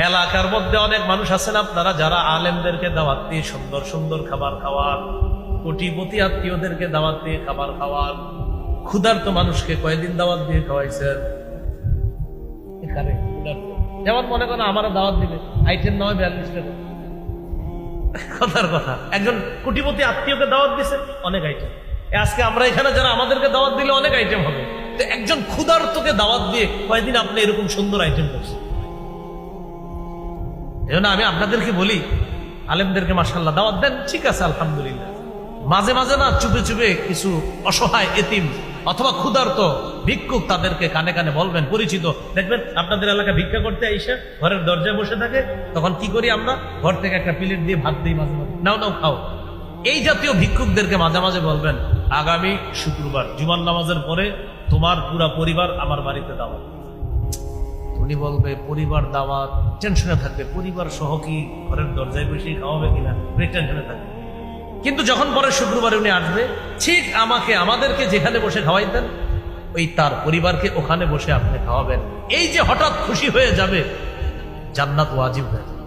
এলাকার মধ্যে অনেক মানুষ আছেন আপনারা যারা আলেমদেরকে দাওয়াত দিয়ে সুন্দর সুন্দর খাবার খাওয়ান, কোটিপতি আত্মীয়দেরকে দাওয়াত দিয়ে খাবার খাওয়ান, ক্ষুধার্ত মানুষকে কয়েকদিন দাওয়াত দিয়ে খাওয়াইছেন। এখানে যেমন মনে করেন আমার দাওয়াত দিবে, আইটেম নয় 42 টাকা, কথার কথা। একজন কোটিপতি আত্মীয়কে দাওয়াত দিছে, অনেক আইটেম। আজকে আমরা এখানে যারা আমাদেরকে দাওয়াত দিলে অনেক আইটেম হবে, তো একজন ক্ষুধার্তকে দাওয়াত দিয়ে কয়েকদিন আপনি এরকম সুন্দর আইটেম করছেন। এজন্য আমি আপনাদেরকে বলি, আলেমদেরকে মাশাআল্লাহ দাওয়াত দেন, ঠিক আছে আলহামদুলিল্লাহ। মাঝে মাঝে না চুপে চুপে কিছু অসহায় এতিম অথবা ক্ষুধার্ত ভিক্ষুক তাদেরকে কানে কানে বলবেন, পরিচিত দেখবেন আপনাদের এলাকা ভিক্ষা করতে আইসা ঘরের দরজায় বসে থাকে, তখন কি করি আমরা, ঘর থেকে একটা প্লেট দিয়ে ভাত দিই, মাঝে মাঝে নাও নাও খাও। এই জাতীয় ভিক্ষুকদেরকে মাঝে মাঝে বলবেন, আগামী শুক্রবার জুমার নামাজের পরে তোমার পুরা পরিবার আমার বাড়িতে দাওয়াত। উনি বলবে পরিবার দাওয়াত, টেনশনে থাকবে, পরিবার সহ কি ঘরের দরজায় বসে খাওয়াবে কিনা, টেনশনে থাকবে। কিন্তু যখন পরে শুক্রবারে উনি আসবে, ঠিক আমাদেরকে যেখানে বসে খাওয়াইতেন ওই তার পরিবারকে ওখানে বসে আপনি খাওয়াবেন। এই যে হঠাৎ খুশি হয়ে যাবে, জান্নাত ওয়াজিব হয়ে যাবে।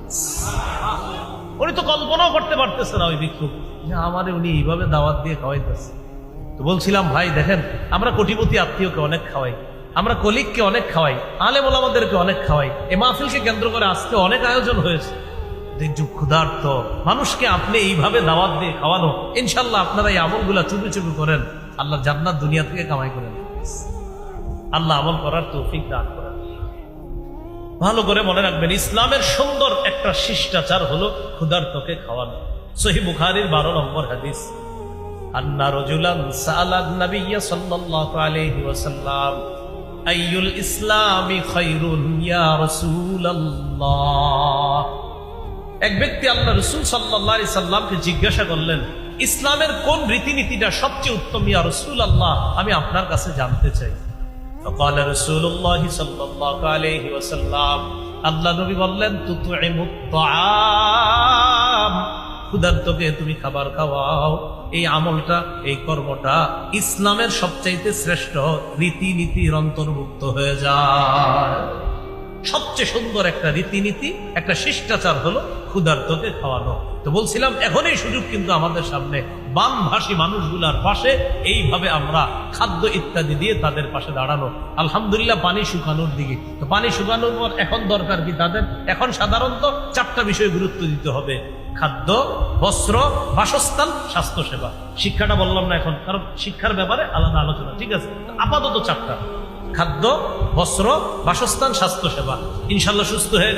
উনি তো কল্পনাও করতে পারতেছে না ওই ভিক্ষুক যে আমারে উনি এইভাবে দাওয়াত দিয়ে খাওয়াইতেছে। তো বলছিলাম ভাই দেখেন, আমরা কোটিপতি আত্মীয়কে অনেক খাওয়াই, আমরা কলিগকে অনেক খাওয়াই, আলেম ওলামাদেরকে অনেক খাওয়াই। এই মাহফিলকে কেন্দ্র করে আজকে অনেক আয়োজন হয়েছে। ক্ষুধার্ত মানুষকে আপনি এইভাবে দাওয়াত দিয়ে খাওয়ানো, ইনশাল্লাহ আপনারা এই আমলগুলা চুপি চুপি করেন, আল্লাহ জান্নাত দুনিয়া থেকে কামাই করেন। আল্লাহ আমল করার তৌফিক দান করেন। ভালো করে মনে রাখবেন, ইসলামের সুন্দর একটা শিষ্টাচার হলো ক্ষুধার্তকে খাওয়ানো। সহিহ বুখারীর 12 নম্বর হাদিস, আন্না রাজুলান সাআলান নাবিয়্যা সাল্লাল্লাহু আলাইহি ওয়াসাল্লাম আইয়ুল ইসলামি খায়রুন ইয়া রাসূলুল্লাহ। এক ব্যক্তি আল্লাহ রাসূল সাল্লাল্লাহু আলাইহি সাল্লামকে জিজ্ঞাসা করলেন, ইসলামের কোন রীতিনীতিটা সবচেয়ে উত্তম ইয়া রাসূলুল্লাহ, আমি আপনার কাছে জানতে চাই। فقال رسول الله صلى الله عليه وسلم, আল্লাহ নবী বললেন, তুতঈমুত তাআম, ক্ষুধার্তকে তুমি খাবার খাওয়াও। এই আমলটা, এই কর্মটা ইসলামের সবচাইতে শ্রেষ্ঠ রীতিনীতির অন্তর্ভুক্ত হয়ে যায়। সবচেয়ে সুন্দর একটা রীতিনীতি, একটা শিষ্টাচার হলো ক্ষুধার্তকে খাওয়ানো। তো বলছিলাম এখনই সুযোগ কিন্তু আমাদের সামনে, বামভাষী মানুষগুলার পাশে এইভাবে আমরা খাদ্য ইত্যাদি দিয়ে তাদের পাশে দাঁড়ানো। আলহামদুলিল্লাহ পানি শুকানোর দিকে, তো পানি শুকানোর পর এখন দরকার কি তাদের, এখন সাধারণত 4টা বিষয় গুরুত্ব দিতে হবে: খাদ্য, বস্ত্র, বাসস্থান, স্বাস্থ্যসেবা। শিক্ষাটা বললাম না এখন, কারণ শিক্ষার ব্যাপারে আলাদা আলোচনা, ঠিক আছে? আপাতত 4টা: খাদ্য, বস্ত্র, বাসস্থান, স্বাস্থ্যসেবা। ইনশাল্লাহ সুস্থ হয়ে